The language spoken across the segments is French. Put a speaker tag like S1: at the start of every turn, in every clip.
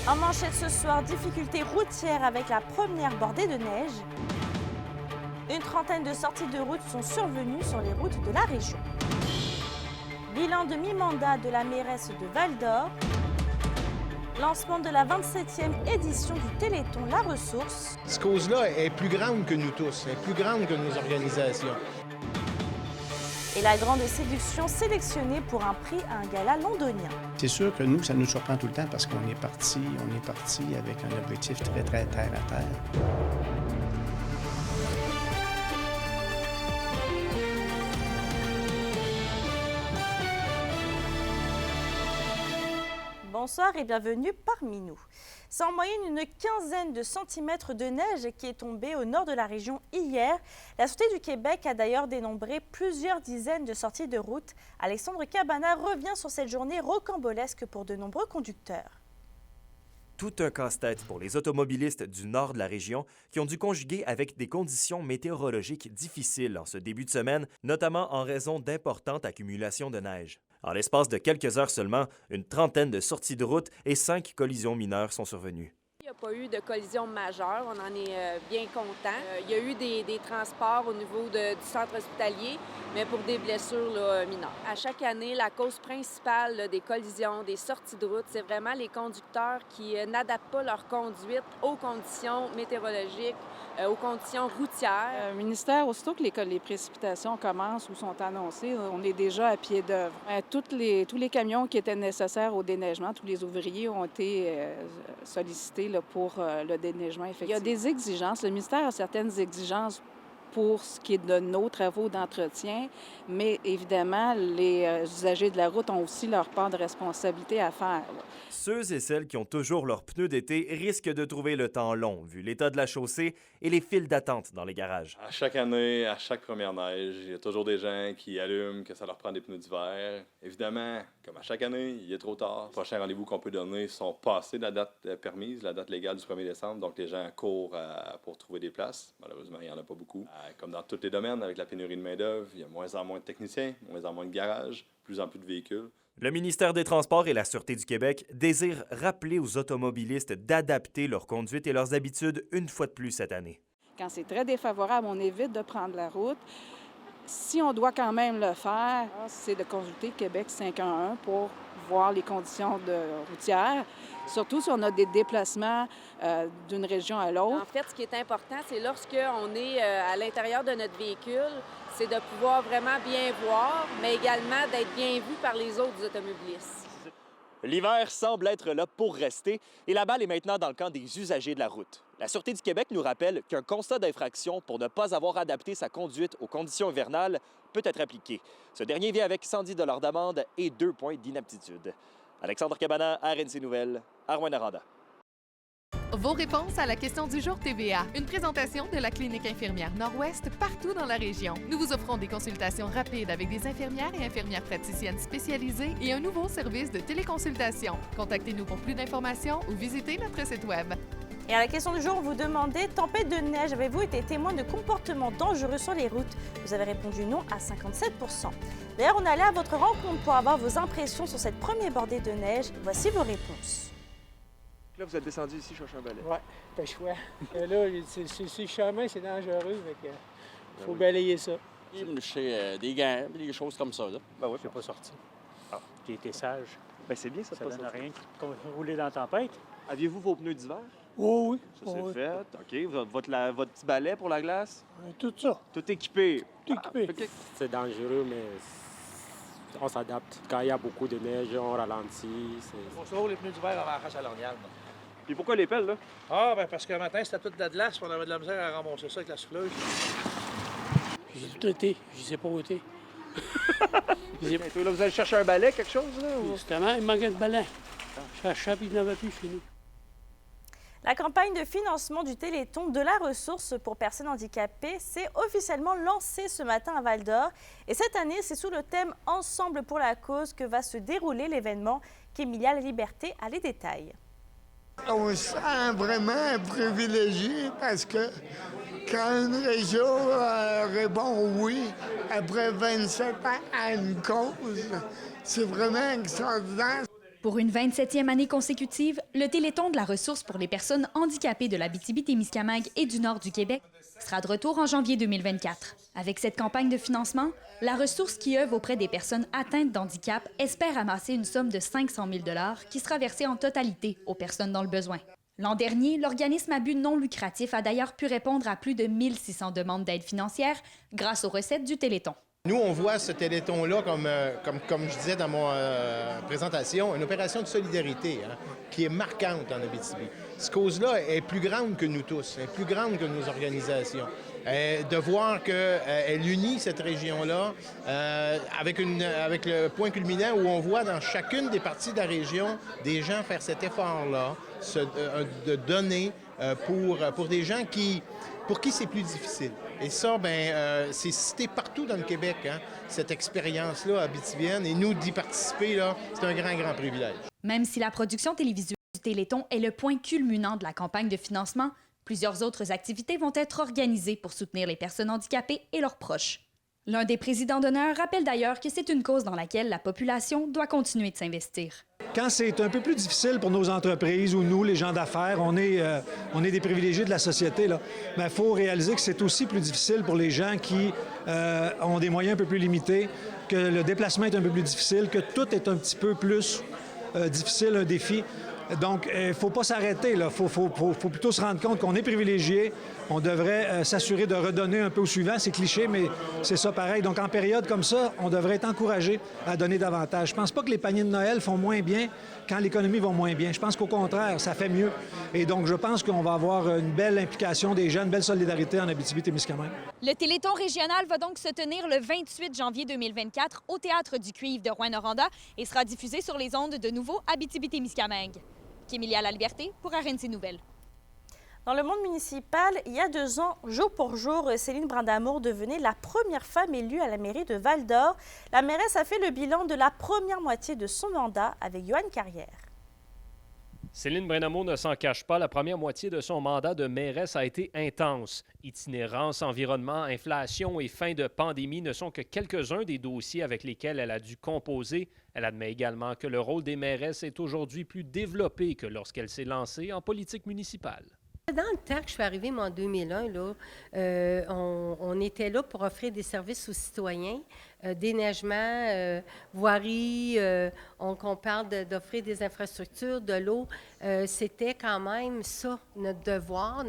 S1: En manchette ce soir, difficultés routières avec la première bordée de neige. Une trentaine de sorties de route sont survenues sur les routes de la région. Bilan de mi-mandat de la mairesse de Val-d'Or. Lancement de la 27e édition du Téléthon La Ressource.
S2: Cette cause-là est plus grande que nous tous, est plus grande que nos organisations.
S1: Et la grande séduction sélectionnée pour un prix à un gala londonien.
S3: C'est sûr que nous, ça nous surprend tout le temps parce qu'on est parti avec un objectif très, très terre à terre.
S1: Bonsoir et bienvenue parmi nous. C'est en moyenne une quinzaine de centimètres de neige qui est tombée au nord de la région hier. La Sûreté du Québec a d'ailleurs dénombré plusieurs dizaines de sorties de route. Alexandre Cabana revient sur cette journée rocambolesque pour de nombreux conducteurs.
S4: Tout un casse-tête pour les automobilistes du nord de la région qui ont dû conjuguer avec des conditions météorologiques difficiles en ce début de semaine, notamment en raison d'importantes accumulations de neige. En l'espace de quelques heures seulement, une trentaine de sorties de route et 5 collisions mineures sont survenues.
S5: Il n'y a pas eu de collision majeure, on en est bien content. Il y a eu des transports au niveau du centre hospitalier, mais pour des blessures mineures. À chaque année, la cause principale des collisions, des sorties de route, c'est vraiment les conducteurs qui n'adaptent pas leur conduite aux conditions météorologiques, aux conditions routières.
S6: Le ministère, aussitôt que les précipitations commencent ou sont annoncées, on est déjà à pied d'œuvre. Tous les camions qui étaient nécessaires au déneigement, tous les ouvriers ont été sollicités pour le déneigement effectif. Il y a des exigences. Le ministère a certaines exigences pour ce qui est de nos travaux d'entretien, mais évidemment, les usagers de la route ont aussi leur part de responsabilité à faire.
S4: Ceux et celles qui ont toujours leurs pneus d'été risquent de trouver le temps long, vu l'état de la chaussée et les files d'attente dans les garages.
S7: À chaque année, à chaque première neige, il y a toujours des gens qui allument que ça leur prend des pneus d'hiver. Évidemment, comme à chaque année, il est trop tard. Les prochains rendez-vous qu'on peut donner sont passés de la date permise, la date légale du 1er décembre, donc les gens courent pour trouver des places. Malheureusement, il n'y en a pas beaucoup. Comme dans tous les domaines, avec la pénurie de main-d'œuvre, il y a moins en moins de techniciens, moins en moins de garages, plus en plus de véhicules.
S4: Le ministère des Transports et la Sûreté du Québec désirent rappeler aux automobilistes d'adapter leur conduite et leurs habitudes une fois de plus cette année.
S6: Quand c'est très défavorable, on évite de prendre la route. Si on doit quand même le faire, c'est de consulter Québec 511 pour voir les conditions routières, surtout si on a des déplacements d'une région à l'autre.
S5: En fait, ce qui est important, c'est lorsqu'on est à l'intérieur de notre véhicule, c'est de pouvoir vraiment bien voir, mais également d'être bien vu par les autres automobilistes.
S4: L'hiver semble être là pour rester et la balle est maintenant dans le camp des usagers de la route. La Sûreté du Québec nous rappelle qu'un constat d'infraction pour ne pas avoir adapté sa conduite aux conditions hivernales peut être appliqué. Ce dernier vient avec 110 $ d'amende et 2 points d'inaptitude. Alexandre Cabana, RNC Nouvelles, à Rouyn-Noranda.
S8: Vos réponses à la question du jour TVA. Une présentation de la Clinique infirmière Nord-Ouest partout dans la région. Nous vous offrons des consultations rapides avec des infirmières et infirmières praticiennes spécialisées et un nouveau service de téléconsultation. Contactez-nous pour plus d'informations ou visitez notre site Web.
S1: Et à la question du jour, on vous demandait « Tempête de neige, avez-vous été témoin de comportements dangereux sur les routes ?» Vous avez répondu non à 57 %. D'ailleurs, on est allé à votre rencontre pour avoir vos impressions sur cette première bordée de neige. Voici vos réponses.
S9: Là, vous êtes descendu ici chercher un balai.
S10: Oui, pas choix. Là, c'est le chemin, c'est dangereux, fait que faut balayer ça.
S11: J'ai des gants, des choses comme ça. Là.
S9: Ben oui,
S10: Je suis pas sorti. J'ai été sage.
S9: ben c'est bien ça.
S10: Ça donne rien de rouler dans la tempête.
S9: Aviez-vous vos pneus d'hiver?
S10: Oui, oui.
S9: Ça, c'est fait. OK. Votre petit balai pour la glace?
S10: Tout ça.
S9: Tout équipé.
S10: Tout équipé.
S9: OK.
S12: C'est dangereux, mais on s'adapte. Quand il y a beaucoup de neige, on ralentit.
S13: On se roule les pneus d'hiver avant la chasse à l'orniale.
S9: Puis pourquoi les pelles, là?
S13: Ah, ben parce que le matin, c'était toute de la glace, puis on avait de la misère à ramasser ça avec la souffleuse.
S10: J'ai tout été. Je sais pas où été.
S9: Là, vous allez chercher un balai, quelque chose, là? Ou...
S10: Justement, il manquait de balai. Chaque il n'y en avait plus chez nous.
S1: La campagne de financement du Téléthon de la ressource pour personnes handicapées s'est officiellement lancée ce matin à Val-d'Or. Et cette année, c'est sous le thème « Ensemble pour la cause » que va se dérouler l'événement qu'Emilia Liberté a les détails.
S14: On se sent vraiment privilégié parce que quand une région répond oui après 27 ans à une cause, c'est vraiment extraordinaire.
S15: Pour une 27e année consécutive, le Téléthon de la ressource pour les personnes handicapées de l'Abitibi-Témiscamingue et du nord du Québec sera de retour en janvier 2024. Avec cette campagne de financement, la ressource qui œuvre auprès des personnes atteintes d'handicap espère amasser une somme de 500 000 $ qui sera versée en totalité aux personnes dans le besoin. L'an dernier, l'organisme à but non lucratif a d'ailleurs pu répondre à plus de 1600 demandes d'aide financière grâce aux recettes du Téléthon.
S2: Nous, on voit ce Téléthon-là, comme je disais dans mon présentation, une opération de solidarité qui est marquante en Abitibi. Cette cause-là est plus grande que nous tous, est plus grande que nos organisations. De voir qu'elle unit cette région-là avec le point culminant où on voit dans chacune des parties de la région des gens faire cet effort-là, de donner pour des gens pour qui c'est plus difficile. Et ça, c'est cité partout dans le Québec, cette expérience-là abitibienne. Et nous, d'y participer, là, c'est un grand, grand privilège.
S15: Même si la production télévisuelle du Téléthon est le point culminant de la campagne de financement, plusieurs autres activités vont être organisées pour soutenir les personnes handicapées et leurs proches. L'un des présidents d'honneur rappelle d'ailleurs que c'est une cause dans laquelle la population doit continuer de s'investir.
S16: Quand c'est un peu plus difficile pour nos entreprises ou nous, les gens d'affaires, on est des privilégiés de la société, il faut réaliser que c'est aussi plus difficile pour les gens qui ont des moyens un peu plus limités, que le déplacement est un peu plus difficile, que tout est un petit peu plus difficile, un défi. Donc, il ne faut pas s'arrêter. Il faut plutôt se rendre compte qu'on est privilégié. On devrait s'assurer de redonner un peu au suivant. C'est cliché, mais c'est ça pareil. Donc, en période comme ça, on devrait être encouragé à donner davantage. Je ne pense pas que les paniers de Noël font moins bien quand l'économie va moins bien. Je pense qu'au contraire, ça fait mieux. Et donc, je pense qu'on va avoir une belle implication des gens, une belle solidarité en Abitibi-Témiscamingue.
S15: Le Téléthon régional va donc se tenir le 28 janvier 2024 au Théâtre du Cuivre de Rouyn-Noranda et sera diffusé sur les ondes de Nouveau Abitibi-Témiscamingue. Kémilia La Liberté pour RNC Nouvelles.
S1: Dans le monde municipal, il y a 2 ans, jour pour jour, Céline Brindamour devenait la première femme élue à la mairie de Val-d'Or. La mairesse a fait le bilan de la première moitié de son mandat avec Joanne Carrière.
S17: Céline Brindamour ne s'en cache pas, la première moitié de son mandat de mairesse a été intense. Itinérance, environnement, inflation et fin de pandémie ne sont que quelques-uns des dossiers avec lesquels elle a dû composer. Elle admet également que le rôle des mairesses est aujourd'hui plus développé que lorsqu'elle s'est lancée en politique municipale.
S18: Dans le temps que je suis arrivée, moi, en 2001, on était là pour offrir des services aux citoyens, déneigement, voirie, on parle d'offrir des infrastructures, de l'eau. C'était quand même ça, notre devoir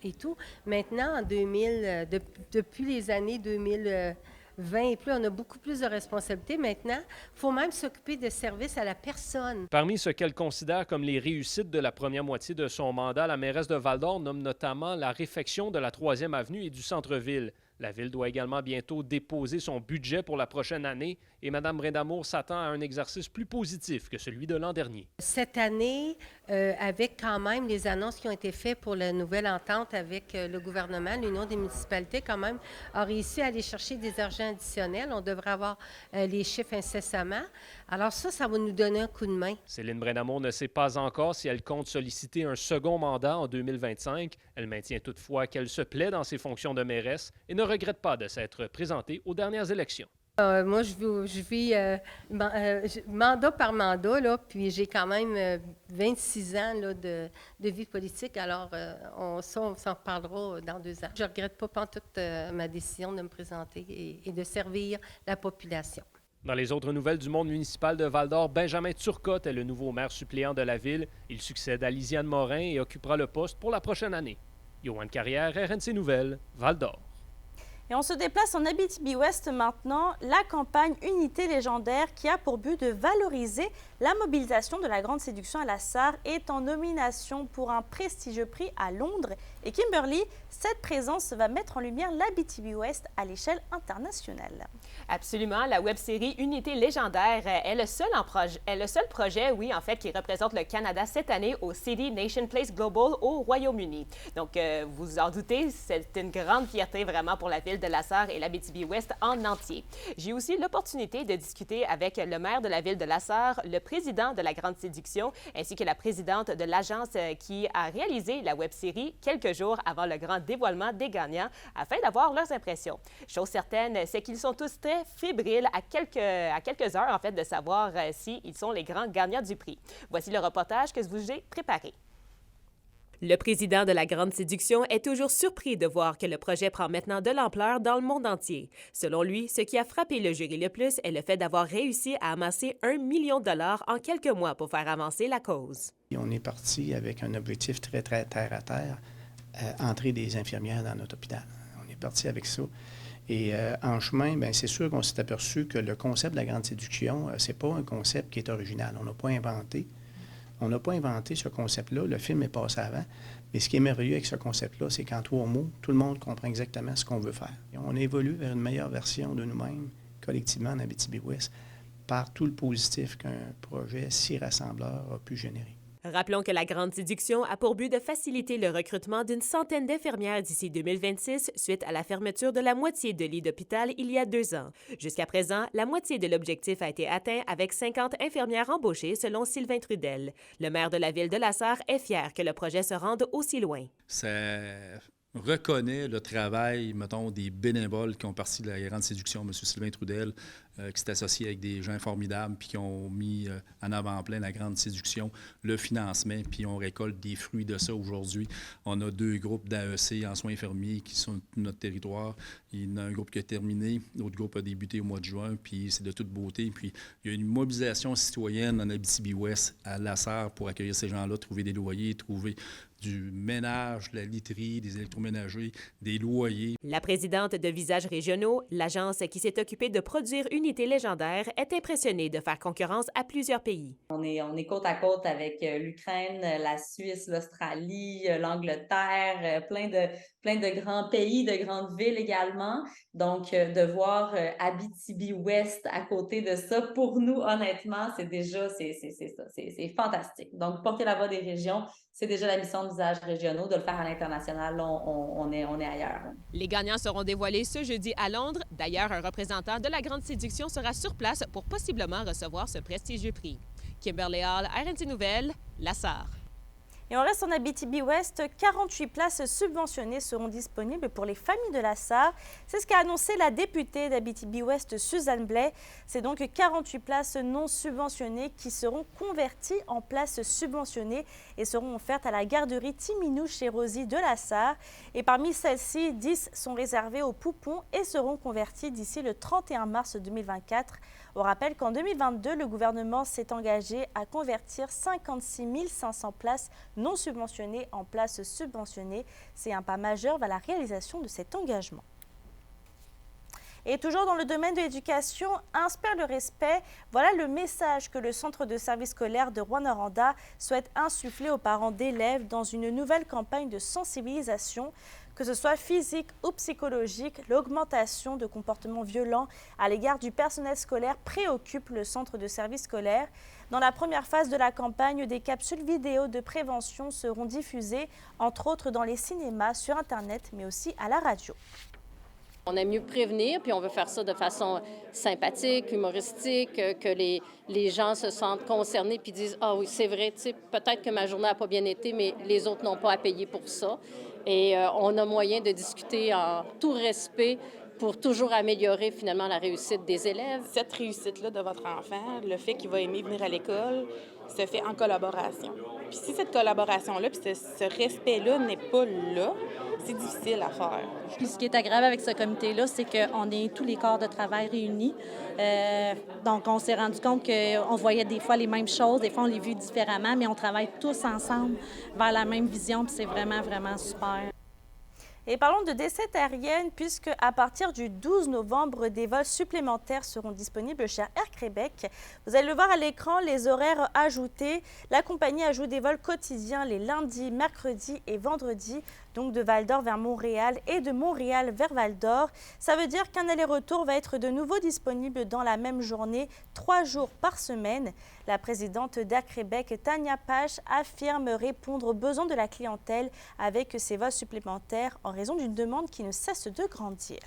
S18: et tout. Maintenant, depuis les années 2020 et plus, on a beaucoup plus de responsabilités. Maintenant, il faut même s'occuper de services à la personne.
S17: Parmi ce qu'elle considère comme les réussites de la première moitié de son mandat, la mairesse de Val-d'Or nomme notamment la réfection de la 3e avenue et du centre-ville. La ville doit également bientôt déposer son budget pour la prochaine année et Mme Brindamour s'attend à un exercice plus positif que celui de l'an dernier.
S18: Cette année, avec quand même les annonces qui ont été faites pour la nouvelle entente avec le gouvernement, l'Union des municipalités quand même a réussi à aller chercher des argents additionnels. On devrait avoir les chiffres incessamment. Alors ça va nous donner un coup de main.
S17: Céline Brindamour ne sait pas encore si elle compte solliciter un second mandat en 2025. Elle maintient toutefois qu'elle se plaît dans ses fonctions de mairesse et ne regrette pas de s'être présentée aux dernières élections.
S18: Moi, je vis mandat par mandat, puis j'ai quand même 26 ans de vie politique. Alors, on s'en reparlera dans 2 ans. Je ne regrette pas pantoute ma décision de me présenter et de servir la population.
S17: Dans les autres nouvelles du monde municipal de Val-d'Or, Benjamin Turcotte est le nouveau maire suppléant de la ville. Il succède à Lisiane Morin et occupera le poste pour la prochaine année. Joanne Carrière, RNC Nouvelles, Val-d'Or.
S1: Et on se déplace en Abitibi-Ouest maintenant, la campagne Unité légendaire qui a pour but de valoriser la mobilisation de la Grande Séduction à la Sarre est en nomination pour un prestigieux prix à Londres. Et Kimberly, cette présence va mettre en lumière l'Abitibi-Ouest à l'échelle internationale.
S19: Absolument. La web-série Unité légendaire est le seul projet, oui, en fait, qui représente le Canada cette année au City Nation Place Global au Royaume-Uni. Donc, vous en doutez, c'est une grande fierté vraiment pour la ville de la Sarre et l'Abitibi-Ouest en entier. J'ai aussi l'opportunité de discuter avec le maire de la ville de la Sarre, le président de la Grande Séduction, ainsi que la présidente de l'agence qui a réalisé la web-série quelques jours avant le grand dévoilement des gagnants, afin d'avoir leurs impressions. Chose certaine, c'est qu'ils sont tous très fébriles à quelques heures, en fait, de savoir s'ils sont les grands gagnants du prix. Voici le reportage que je vous ai préparé. Le président de la Grande Séduction est toujours surpris de voir que le projet prend maintenant de l'ampleur dans le monde entier. Selon lui, ce qui a frappé le jury le plus est le fait d'avoir réussi à amasser 1 million de dollars en quelques mois pour faire avancer la cause.
S3: On est parti avec un objectif très, très terre à terre, entrer des infirmières dans notre hôpital. On est parti avec ça. Et en chemin, bien, c'est sûr qu'on s'est aperçu que le concept de la Grande Séduction, c'est pas un concept qui est original. On n'a pas inventé. On n'a pas inventé ce concept-là. Le film est passé avant. Mais ce qui est merveilleux avec ce concept-là, c'est qu'en 3 mots, tout le monde comprend exactement ce qu'on veut faire. Et on évolue vers une meilleure version de nous-mêmes, collectivement, en Abitibi-Ouest, par tout le positif qu'un projet si rassembleur a pu générer.
S19: Rappelons que la Grande Séduction a pour but de faciliter le recrutement d'une centaine d'infirmières d'ici 2026 suite à la fermeture de la moitié de lits d'hôpital il y a 2 ans. Jusqu'à présent, la moitié de l'objectif a été atteint avec 50 infirmières embauchées selon Sylvain Trudel. Le maire de la ville de La Sarre est fier que le projet se rende aussi loin.
S20: Ça reconnaît le travail, mettons, des bénévoles qui ont parti de la Grande Séduction, M. Sylvain Trudel, qui s'est associé avec des gens formidables, puis qui ont mis en avant-plan la Grande Séduction, le financement, puis on récolte des fruits de ça aujourd'hui. On a 2 groupes d'AEC en soins infirmiers qui sont sur notre territoire. Il y en a un groupe qui a terminé, l'autre groupe a débuté au mois de juin, puis c'est de toute beauté. Puis il y a une mobilisation citoyenne en Abitibi-Ouest à La Sarre pour accueillir ces gens-là, trouver des loyers, trouver du ménage, de la literie, des électroménagers, des loyers.
S19: La présidente de Visages régionaux, l'agence qui s'est occupée de produire Unité légendaire, est impressionnée de faire concurrence à plusieurs pays.
S21: On est côte à côte avec l'Ukraine, la Suisse, l'Australie, l'Angleterre, plein de grands pays, de grandes villes également. Donc, de voir Abitibi-Ouest à côté de ça, pour nous, honnêtement, c'est fantastique. Donc, porter la voix des régions, c'est déjà la mission de Visages régionaux. De le faire à l'international, on est ailleurs.
S19: Les gagnants seront dévoilés ce jeudi à Londres. D'ailleurs, un représentant de la Grande Séduction sera sur place pour possiblement recevoir ce prestigieux prix. Kimberly Hall, RNC Nouvelles, La Sarre.
S1: Et on reste en Abitibi-Ouest. 48 places subventionnées seront disponibles pour les familles de La Sarre. C'est ce qu'a annoncé la députée d'Abitibi-Ouest, Suzanne Blais. C'est donc 48 places non subventionnées qui seront converties en places subventionnées et seront offertes à la garderie Timinou chez Rosie de La Sarre. Et parmi celles-ci, 10 sont réservées aux poupons et seront converties d'ici le 31 mars 2024. On rappelle qu'en 2022, le gouvernement s'est engagé à convertir 56 500 places non subventionnées en places subventionnées. C'est un pas majeur vers la réalisation de cet engagement. Et toujours dans le domaine de l'éducation, inspire le respect. Voilà le message que le Centre de service scolaire de Rouyn-Noranda souhaite insuffler aux parents d'élèves dans une nouvelle campagne de sensibilisation. Que ce soit physique ou psychologique, l'augmentation de comportements violents à l'égard du personnel scolaire préoccupe le centre de service scolaire. Dans la première phase de la campagne, des capsules vidéo de prévention seront diffusées, entre autres dans les cinémas, sur Internet, mais aussi à la radio.
S22: On aime mieux prévenir, puis on veut faire ça de façon sympathique, humoristique, que les gens se sentent concernés puis disent « Ah oui, c'est vrai, tu sais, peut-être que ma journée n'a pas bien été, mais les autres n'ont pas à payer pour ça. » Et on a moyen de discuter en tout respect pour toujours améliorer finalement la réussite des élèves.
S23: Cette réussite-là de votre enfant, le fait qu'il va aimer venir à l'école, se fait en collaboration. Puis si cette collaboration-là, puis ce respect-là n'est pas là, c'est difficile à faire.
S24: Puis ce qui est agréable avec ce comité-là, c'est qu'on est tous les corps de travail réunis. Donc, on s'est rendu compte qu'on voyait des fois les mêmes choses, des fois on les vit différemment, mais on travaille tous ensemble vers la même vision, puis c'est vraiment, vraiment super.
S1: Et parlons de desserte aérienne, puisque à partir du 12 novembre, des vols supplémentaires seront disponibles chez Air Québec. Vous allez le voir à l'écran, les horaires ajoutés. La compagnie ajoute des vols quotidiens les lundis, mercredis et vendredis, donc de Val-d'Or vers Montréal et de Montréal vers Val-d'Or. Ça veut dire qu'un aller-retour va être de nouveau disponible dans la même journée, 3 jours par semaine. La présidente d'Air Québec, Tania Pache, affirme répondre aux besoins de la clientèle avec ces vols supplémentaires en raison d'une demande qui ne cesse de grandir.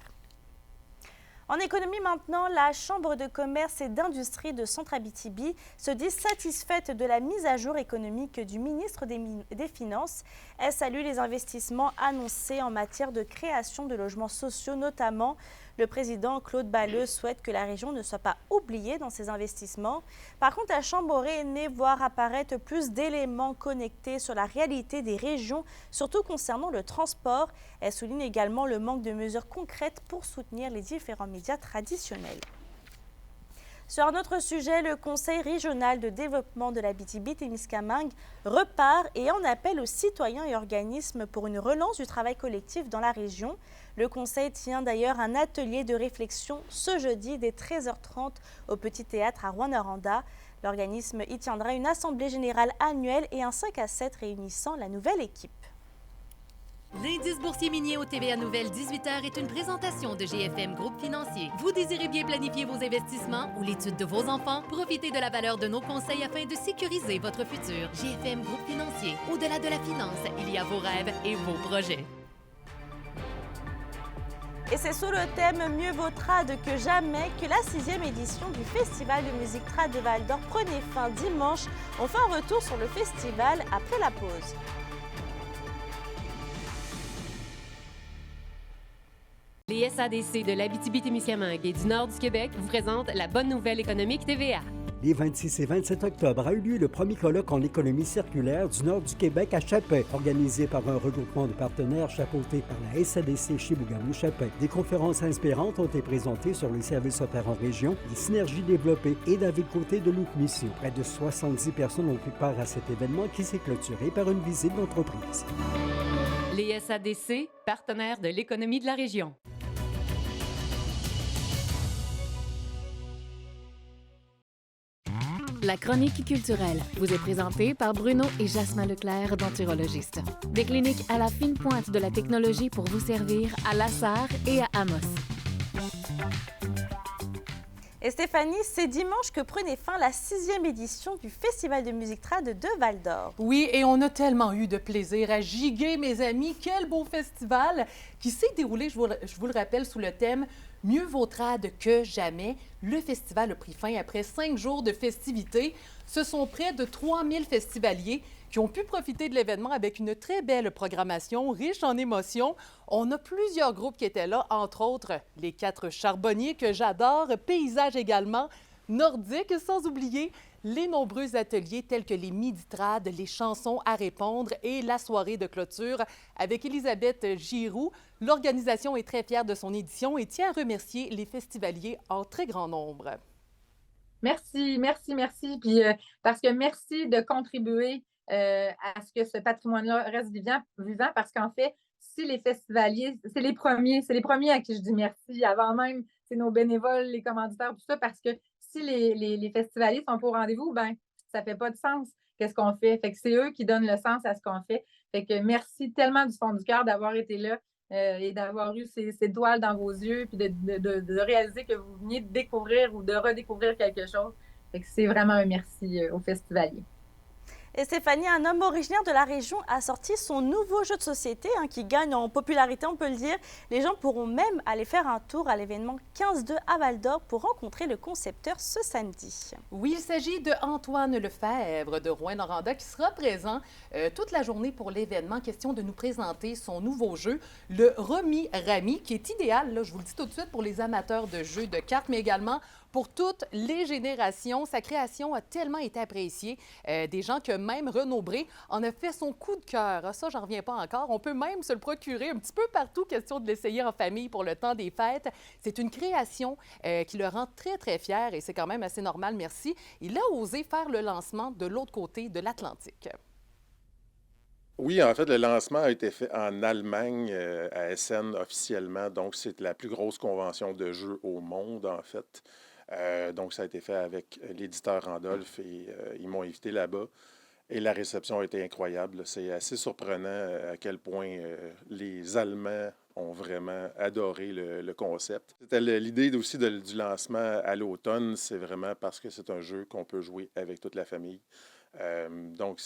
S1: En économie maintenant, la Chambre de commerce et d'industrie de Centre-Abitibi se dit satisfaite de la mise à jour économique du ministre des Finances. Elle salue les investissements annoncés en matière de création de logements sociaux notamment. Le président Claude Balleux souhaite que la région ne soit pas oubliée dans ces investissements. Par contre, la Chambre aurait aimé voir apparaître plus d'éléments connectés sur la réalité des régions, surtout concernant le transport. Elle souligne également le manque de mesures concrètes pour soutenir les différents médias traditionnels. Sur un autre sujet, le Conseil régional de développement de l'Abitibi-Témiscamingue repart et en appelle aux citoyens et organismes pour une relance du travail collectif dans la région. Le Conseil tient d'ailleurs un atelier de réflexion ce jeudi dès 13h30 au Petit Théâtre à Rouyn-Noranda. L'organisme y tiendra une assemblée générale annuelle et un 5 à 7 réunissant la nouvelle équipe.
S4: L'indice boursier minier au TVA Nouvelle 18h est une présentation de GFM Groupe Financier. Vous désirez bien planifier vos investissements ou l'étude de vos enfants? Profitez de la valeur de nos conseils afin de sécuriser votre futur. GFM Groupe Financier. Au-delà de la finance, il y a vos rêves et vos projets.
S1: Et c'est sous le thème « Mieux vaut trad que jamais » que la 6e édition du Festival de musique trad de Val-d'Or prenait fin dimanche. On fait un retour sur le festival après la pause.
S5: Les SADC de l'Abitibi-Témiscamingue et du nord du Québec vous présentent la bonne nouvelle économique TVA.
S6: Les 26 et 27 octobre a eu lieu le premier colloque en économie circulaire du nord du Québec à Chapin, organisé par un regroupement de partenaires chapeauté par la SADC Chibougamau-Chapin. Des conférences inspirantes ont été présentées sur les services offerts en région, les synergies développées et David Côté de Loop Mission. Près de 70 personnes ont pris part à cet événement qui s'est clôturé par une visite d'entreprise.
S5: Les SADC, partenaires de l'économie de la région.
S7: La chronique culturelle vous est présentée par Bruno et Jasmin Leclerc, denturologistes. Des cliniques à la fine pointe de la technologie pour vous servir à Lassar et à Amos.
S1: Et Stéphanie, c'est dimanche que prenait fin la 6e édition du Festival de musique trad de Val-d'Or.
S25: Oui, et on a tellement eu de plaisir à giguer, mes amis. Quel beau festival qui s'est déroulé, je vous le rappelle, sous le thème « Mieux vaut trad que jamais ». Le festival a pris fin après 5 jours de festivités. Ce sont près de 3000 festivaliers qui ont pu profiter de l'événement avec une très belle programmation riche en émotions. On a plusieurs groupes qui étaient là, entre autres les 4 Charbonniers que j'adore, Paysage également, Nordique, sans oublier les nombreux ateliers tels que les Midi-Trad, les chansons à répondre et la soirée de clôture avec Elisabeth Giroux. L'organisation est très fière de son édition et tient à remercier les festivaliers en très grand nombre.
S26: Merci, merci, merci. Puis parce que merci de contribuer à ce que ce patrimoine-là reste vivant parce qu'en fait, si les festivaliers, c'est les premiers à qui je dis merci, avant même c'est nos bénévoles, les commanditaires, tout ça, parce que si les festivaliers sont pas au rendez-vous, ben ça fait pas de sens. Qu'est-ce qu'on fait? Fait que c'est eux qui donnent le sens à ce qu'on fait. Fait que merci tellement du fond du cœur d'avoir été là et d'avoir eu ces toiles dans vos yeux, puis de réaliser que vous veniez de découvrir ou de redécouvrir quelque chose. Fait que c'est vraiment un merci aux festivaliers.
S1: Et Stéphanie, un homme originaire de la région, a sorti son nouveau jeu de société qui gagne en popularité, on peut le dire. Les gens pourront même aller faire un tour à l'événement 15-2 à Val-d'Or pour rencontrer le concepteur ce samedi.
S25: Oui, il s'agit de Antoine Lefebvre de Rouyn-Noranda qui sera présent toute la journée pour l'événement. Question de nous présenter son nouveau jeu, le Romy Rami, qui est idéal, là, je vous le dis tout de suite, pour les amateurs de jeux de cartes, mais également pour toutes les générations. Sa création a tellement été appréciée. Des gens que même Renaud Bré en a fait son coup de cœur. Ça, j'en reviens pas encore. On peut même se le procurer un petit peu partout, question de l'essayer en famille pour le temps des fêtes. C'est une création qui le rend très, très fier et c'est quand même assez normal, merci. Il a osé faire le lancement de l'autre côté de l'Atlantique.
S27: Oui, en fait, le lancement a été fait en Allemagne, à Essen officiellement. Donc, c'est la plus grosse convention de jeux au monde, en fait. Donc, ça a été fait avec l'éditeur Randolph et ils m'ont invité là-bas. Et la réception a été incroyable. C'est assez surprenant à quel point les Allemands ont vraiment adoré le concept. C'était l'idée aussi du lancement à l'automne. C'est vraiment parce que c'est un jeu qu'on peut jouer avec toute la famille. Donc,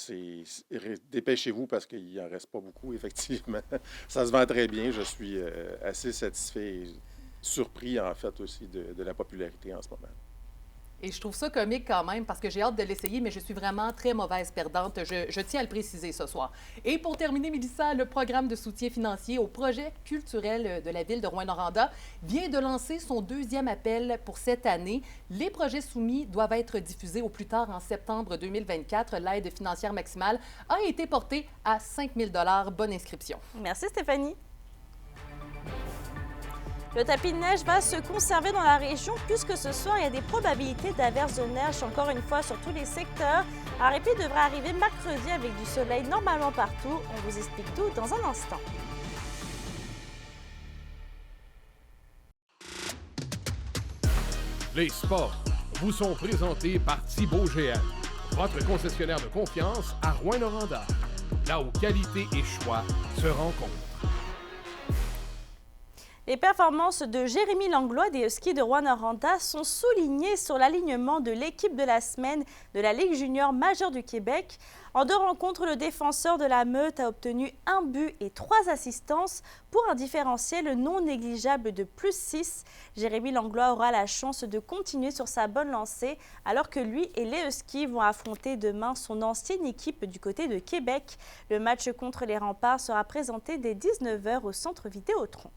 S27: dépêchez-vous parce qu'il n'en reste pas beaucoup, effectivement. Ça se vend très bien. Je suis assez satisfait. surpris, en fait, aussi de la popularité en ce moment.
S25: Et je trouve ça comique quand même parce que j'ai hâte de l'essayer, mais je suis vraiment très mauvaise perdante. Je tiens à le préciser ce soir. Et pour terminer, Mélissa, le programme de soutien financier au projet culturel de la ville de Rouyn-Noranda vient de lancer son 2e appel pour cette année. Les projets soumis doivent être diffusés au plus tard en septembre 2024. L'aide financière maximale a été portée à 5 000 $. Bonne inscription.
S1: Merci Stéphanie. Le tapis de neige va se conserver dans la région puisque ce soir, il y a des probabilités d'averses de neige encore une fois sur tous les secteurs. Un répit devrait arriver mercredi avec du soleil normalement partout. On vous explique tout dans un instant.
S8: Les sports vous sont présentés par Thibaut GM, votre concessionnaire de confiance à Rouyn-Noranda, là où qualité et choix se rencontrent.
S1: Les performances de Jérémy Langlois des Huskies de Rouyn-Noranda sont soulignées sur l'alignement de l'équipe de la semaine de la Ligue junior majeure du Québec. En 2 rencontres, le défenseur de la Meute a obtenu 1 but et 3 assistances pour un différentiel non négligeable de +6. Jérémy Langlois aura la chance de continuer sur sa bonne lancée alors que lui et les Huskies vont affronter demain son ancienne équipe du côté de Québec. Le match contre les Remparts sera présenté dès 19 h au centre Vidéotron.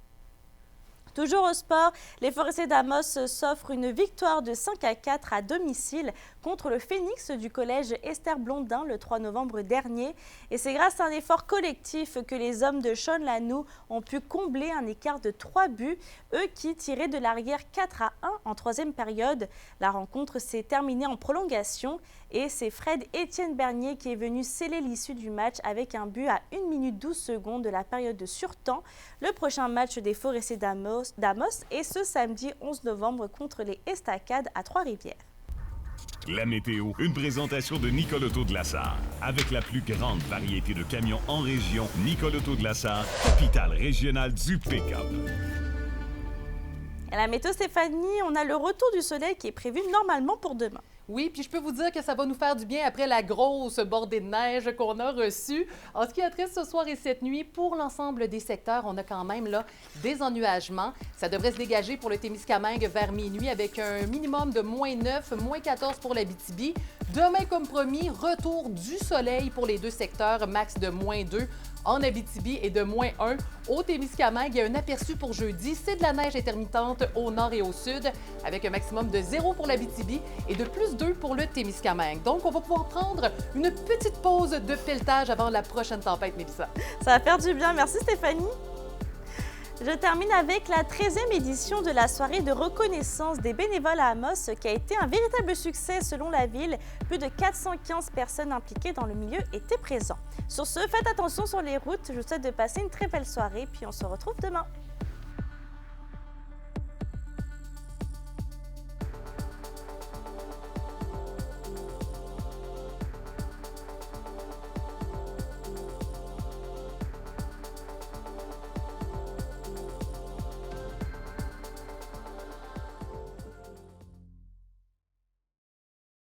S1: Toujours au sport, les Forestiers d'Amos s'offrent une victoire de 5-4 à domicile contre le Phénix du collège Esther Blondin le 3 novembre dernier. Et c'est grâce à un effort collectif que les hommes de Sean Lanou ont pu combler un écart de 3 buts, eux qui tiraient de l'arrière 4-1 en 3e période. La rencontre s'est terminée en prolongation et c'est Fred-Étienne Bernier qui est venu sceller l'issue du match avec un but à 1 minute 12 secondes de la période de surtemps. Le prochain match des Forestiers d'Amos est ce samedi 11 novembre contre les Estacades à Trois-Rivières.
S9: La météo, une présentation de Nicole Auto de la Sarre. Avec la plus grande variété de camions en région, Nicole Auto de la Sarre, capitale régionale du pick-up.
S1: À la météo Stéphanie, on a le retour du soleil qui est prévu normalement pour demain.
S25: Oui, puis je peux vous dire que ça va nous faire du bien après la grosse bordée de neige qu'on a reçue. En ce qui a trait ce soir et cette nuit, pour l'ensemble des secteurs, on a quand même là des ennuagements. Ça devrait se dégager pour le Témiscamingue vers minuit avec un minimum de -9, -14 pour l'Abitibi. Demain, comme promis, retour du soleil pour les 2 secteurs, max de -2 en Abitibi et de -1 au Témiscamingue. Il y a un aperçu pour jeudi. C'est de la neige intermittente au nord et au sud avec un maximum de 0 pour l'Abitibi et de +2 pour le Témiscamingue. Donc, on va pouvoir prendre une petite pause de pelletage avant la prochaine tempête, Mélissa.
S1: Ça va faire du bien. Merci Stéphanie. Je termine avec la 13e édition de la soirée de reconnaissance des bénévoles à Amos qui a été un véritable succès selon la ville. Plus de 415 personnes impliquées dans le milieu étaient présentes. Sur ce, faites attention sur les routes. Je vous souhaite de passer une très belle soirée puis on se retrouve demain.